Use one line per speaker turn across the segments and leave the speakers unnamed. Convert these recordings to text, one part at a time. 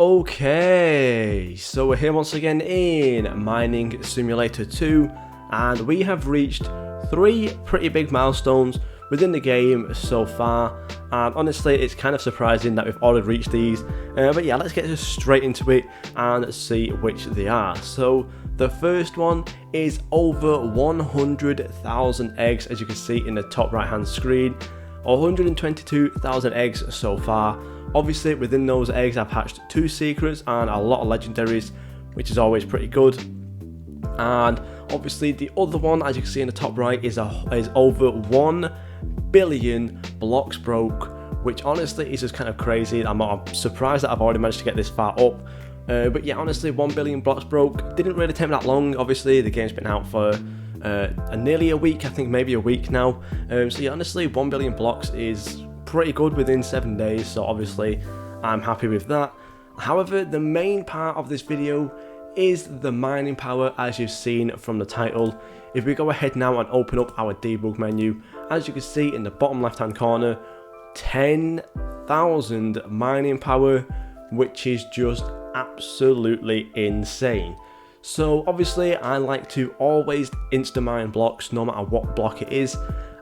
Okay, so we're here once again in Mining Simulator 2, and we have reached 3 pretty big milestones within the game so far, and honestly it's kind of surprising that we've already reached these, but yeah, let's get straight into it and see which they are. So the first one is over 100,000 eggs, as you can see in the top right hand screen. 122,000 eggs so far. Obviously within those eggs I've hatched 2 secrets and a lot of legendaries, which is always pretty good. And obviously the other one, as you can see in the top right, is over 1 billion blocks broke, which honestly is just kind of crazy. I'm surprised that I've already managed to get this far up. But yeah, honestly 1 billion blocks broke didn't really take me that long. Obviously the game's been out for nearly a week, I think maybe a week now. So yeah, honestly 1 billion blocks is pretty good within 7 days, so obviously I'm happy with that. However, the main part of this video is the mining power, as you've seen from the title. If we go ahead now and open up our debug menu, as you can see in the bottom left hand corner, 10,000 mining power, which is just absolutely insane. So obviously I like to always insta mine blocks no matter what block it is,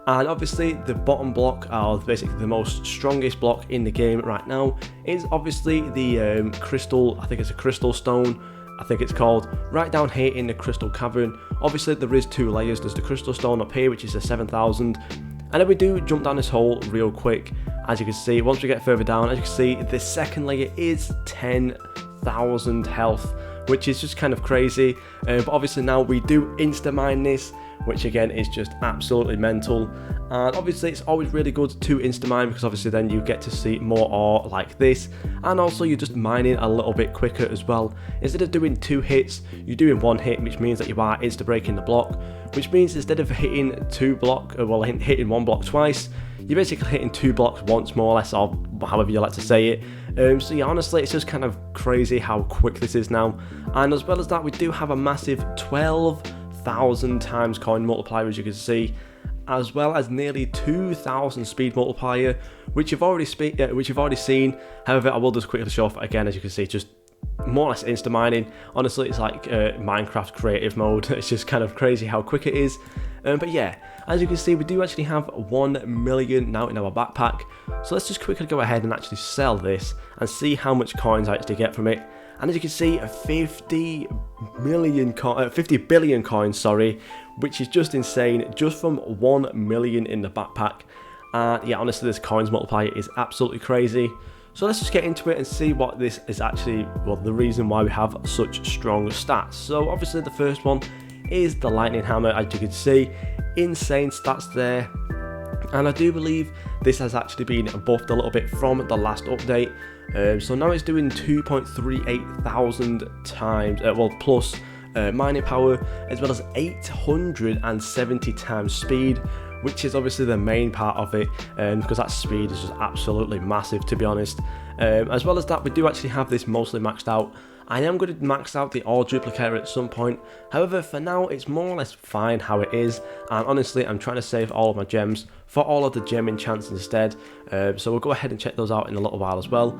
and obviously the bottom block, or basically the most strongest block in the game right now, is obviously the crystal, I think it's a crystal stone, I think it's called, right down here in the crystal cavern. Obviously there is 2 layers, there's the crystal stone up here which is a 7,000, and then we do jump down this hole real quick. As you can see, once we get further down, as you can see, the second layer is 10,000 health, which is just kind of crazy. But obviously now we do insta mine this, which again is just absolutely mental. And obviously it's always really good to insta mine, because obviously then you get to see more ore like this, and also you're just mining a little bit quicker as well. Instead of doing 2 hits, you're doing 1 hit, which means that you are insta breaking the block, which means instead of hitting hitting 1 block twice, you're basically hitting 2 blocks once, more or less, or however you like to say it. So yeah, honestly it's just kind of crazy how quick this is now. And as well as that, we do have a massive 12,000 times coin multiplier, as you can see, as well as nearly 2,000 speed multiplier, which you've already seen. However, I will just quickly show off again. As you can see, just more or less insta mining. Honestly, it's like Minecraft creative mode. It's just kind of crazy how quick it is. But yeah, as you can see, we do actually have 1 million now in our backpack. So let's just quickly go ahead and actually sell this and see how much coins I actually get from it. And as you can see, 50 billion coins, sorry, which is just insane, just from 1 million in the backpack. Yeah, honestly, this coins multiplier is absolutely crazy. So let's just get into it and see what this is actually, well, the reason why we have such strong stats. So obviously the first one is the lightning hammer, as you can see, insane stats there. And I do believe this has actually been buffed a little bit from the last update. So now it's doing 2.38 thousand times, plus mining power, as well as 870 times speed, which is obviously the main part of it, because that speed is just absolutely massive, to be honest. As well as that, we do actually have this mostly maxed out. I am going to max out the ore duplicator at some point. However, for now it's more or less fine how it is, and honestly I'm trying to save all of my gems for all of the gem enchants instead. So we'll go ahead and check those out in a little while as well.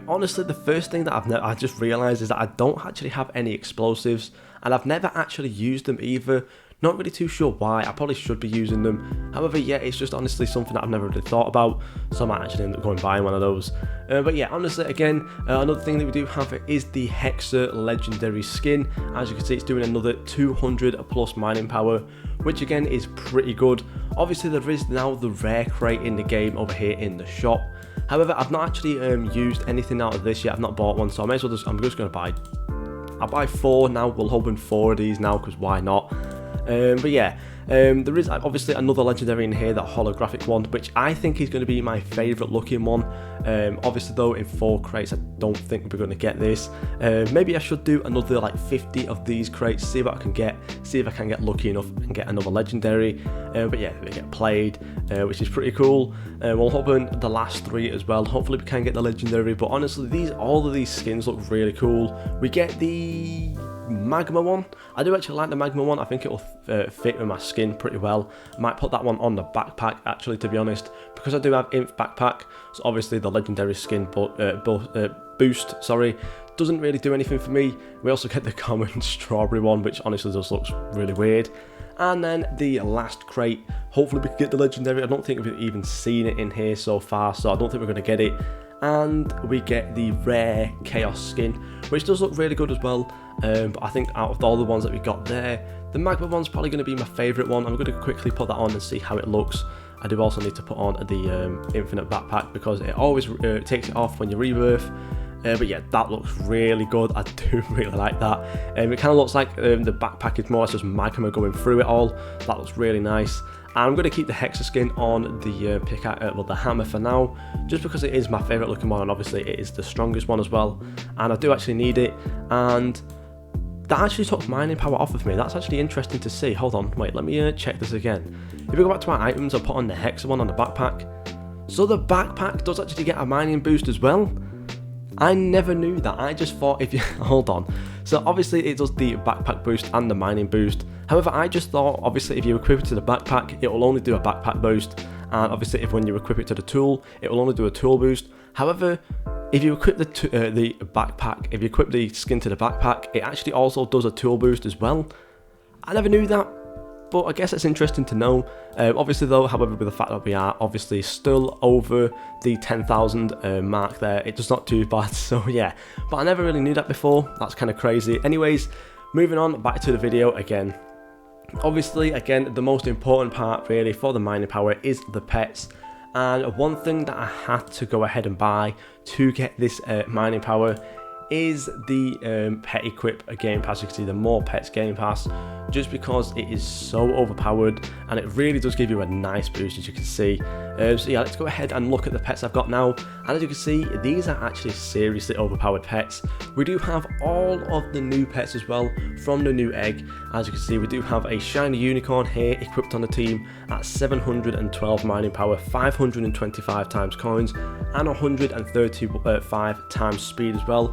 Honestly, the first thing that I just realised is that I don't actually have any explosives, and I've never actually used them either. Not really too sure why. I probably should be using them. However, yeah, it's just honestly something that I've never really thought about, so I might actually end up going buying one of those. But yeah, honestly, again, another thing that we do have is the Hexer legendary skin. As you can see, it's doing another 200 plus mining power, which again is pretty good. Obviously, there is now the rare crate in the game over here in the shop. However, I've not actually used anything out of this yet. I've not bought one, so I may as well I'm just going to buy. I'll buy 4 now. We'll open 4 of these now, because why not? But yeah, there is obviously another legendary in here, that holographic one, which I think is going to be my favourite looking one. Obviously though, in 4 crates I don't think we're going to get this. Maybe I should do another like 50 of these crates, see what I can get, see if I can get lucky enough and get another legendary. But yeah, we get played, which is pretty cool. We'll open the last 3 as well. Hopefully we can get the legendary, but honestly all of these skins look really cool. We get the magma one. I do actually like the magma one. I think it will fit with my skin pretty well. I might put that one on the backpack actually, to be honest, because I do have inf backpack, so obviously the legendary skin boost, sorry, doesn't really do anything for me. We also get the common strawberry one, which honestly just looks really weird. And then the last crate, hopefully we can get the legendary. I don't think we've even seen it in here so far, so I don't think we're going to get it. And we get the rare chaos skin, which does look really good as well. But I think out of all the ones that we got there, the magma one's probably going to be my favourite one. I'm going to quickly put that on and see how it looks. I do also need to put on the infinite backpack because it always takes it off when you rebirth. But yeah, that looks really good. I do really like that. It kind of looks like the backpack is more or less just magma going through it all. That looks really nice. And I'm going to keep the Hexa skin on the the hammer for now, just because it is my favourite looking one, and obviously it is the strongest one as well. And I do actually need it. And that actually took mining power off of me. That's actually interesting to see. Hold on, wait, let me check this again. If we go back to our items, I'll put on the Hexa one on the backpack. So the backpack does actually get a mining boost as well. I never knew that. I just thought if you hold on, so obviously it does the backpack boost and the mining boost. However, I just thought obviously if you equip it to the backpack, it will only do a backpack boost, and obviously when you equip it to the tool, it will only do a tool boost. However, if you equip the backpack, if you equip the skin to the backpack, it actually also does a tool boost as well. I never knew that, but I guess it's interesting to know. Obviously though, however, with the fact that we are obviously still over the 10,000 mark there, it's just not too bad. So yeah, but I never really knew that before. That's kind of crazy. Anyways, moving on back to the video again. Obviously, again, the most important part really for the mining power is the pets. And one thing that I had to go ahead and buy to get this mining power is the pet equip game pass. You can see the more pets game pass, just because it is so overpowered and it really does give you a nice boost, as you can see. So yeah, let's go ahead and look at the pets I've got now, and as you can see, these are actually seriously overpowered pets. We do have all of the new pets as well from the new egg. As you can see, we do have a shiny unicorn here equipped on the team at 712 mining power, 525 times coins, and 135 times speed as well,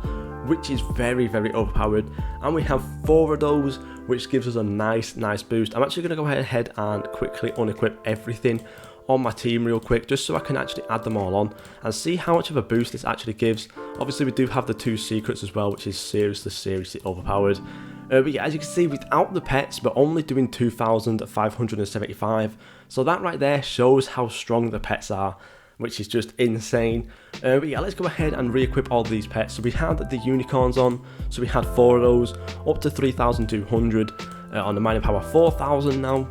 which is very, very overpowered. And we have 4 of those, which gives us a nice boost. I'm actually going to go ahead and quickly unequip everything on my team real quick, just so I can actually add them all on and see how much of a boost this actually gives. Obviously we do have the 2 secrets as well, which is seriously overpowered. But yeah, as you can see, without the pets, we're only doing 2,575. So that right there shows how strong the pets are, which is just insane. But yeah, let's go ahead and re-equip all these pets. So we had the unicorns on, so we had 4 of those, up to 3,200 on the mining power, 4,000 now,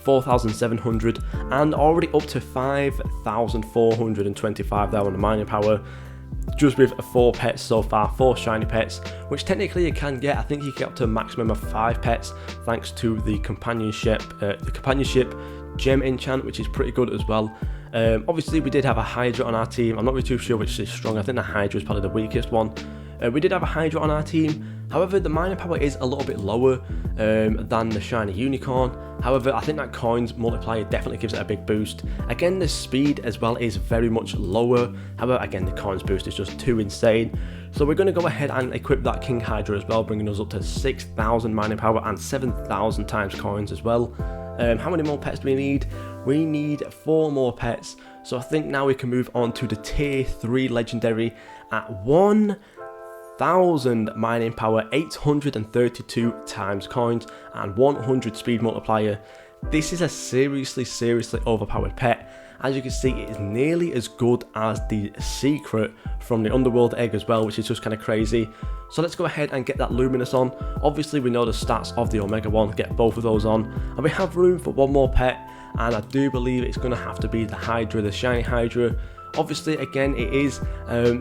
4,700, and already up to 5,425 there on the mining power, just with 4 pets so far, 4 shiny pets, which technically you can get. I think you can get up to a maximum of 5 pets thanks to the companionship gem enchant, which is pretty good as well. Obviously we did have a Hydra on our team. I'm not really too sure which is strong. I think the Hydra is probably the weakest one. We did have a Hydra on our team. However, the mining power is a little bit lower than the shiny unicorn. However, I think that coins multiplier definitely gives it a big boost. Again, the speed as well is very much lower. However, again, the coins boost is just too insane. So we're going to go ahead and equip that King Hydra as well, bringing us up to 6,000 mining power and 7,000 times coins as well. How many more pets do we need? We need 4 more pets. So I think now we can move on to the tier 3 legendary at 1,000 mining power, 832 times coins, and 100 speed multiplier. This is a seriously overpowered pet. As you can see, it is nearly as good as the secret from the underworld egg as well, which is just kind of crazy. So let's go ahead and get that luminous on. Obviously we know the stats of the omega one, get both of those on, and we have room for 1 more pet, and I do believe it's going to have to be the Hydra, the shiny Hydra. Obviously, again, it is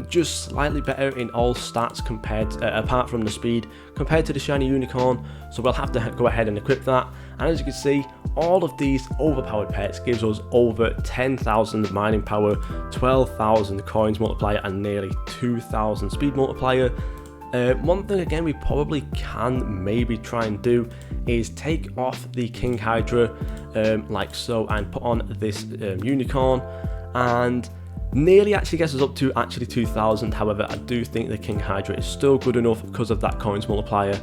just slightly better in all stats compared, apart from the speed, compared to the shiny unicorn. So we'll have to go ahead and equip that. And as you can see, all of these overpowered pets gives us over 10,000 mining power, 12,000 coins multiplier, and nearly 2,000 speed multiplier. One thing again we probably can maybe try and do is take off the King Hydra like so, and put on this unicorn, and nearly actually gets us up to actually 2,000. However, I do think the King Hydra is still good enough because of that coins multiplier.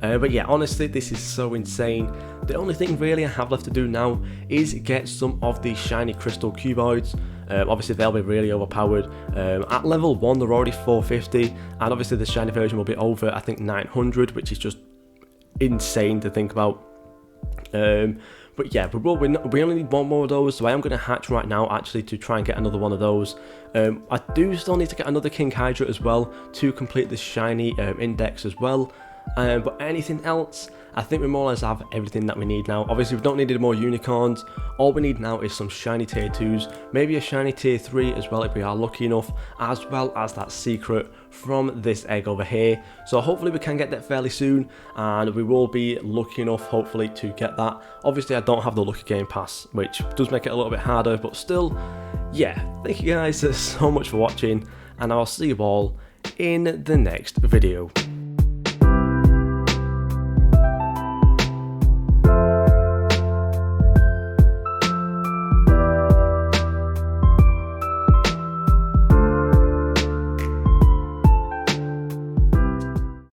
But yeah, honestly, this is so insane. The only thing really I have left to do now is get some of these shiny crystal cuboids. Obviously they'll be really overpowered. At level 1 they're already 450, and obviously the shiny version will be over, I think, 900, which is just insane to think about. But yeah, we only need one more of those, so I am going to hatch right now actually to try and get another one of those. I do still need to get another King Hydra as well to complete this shiny index as well. But anything else, I think we more or less have everything that we need now. Obviously we don't need any more unicorns. All we need now is some shiny tier 2s, maybe a shiny tier 3 as well if we are lucky enough, as well as that secret from this egg over here. So hopefully we can get that fairly soon, and we will be lucky enough hopefully to get that. Obviously I don't have the lucky game pass, which does make it a little bit harder, but still, yeah, thank you guys so much for watching, and I'll see you all in the next video.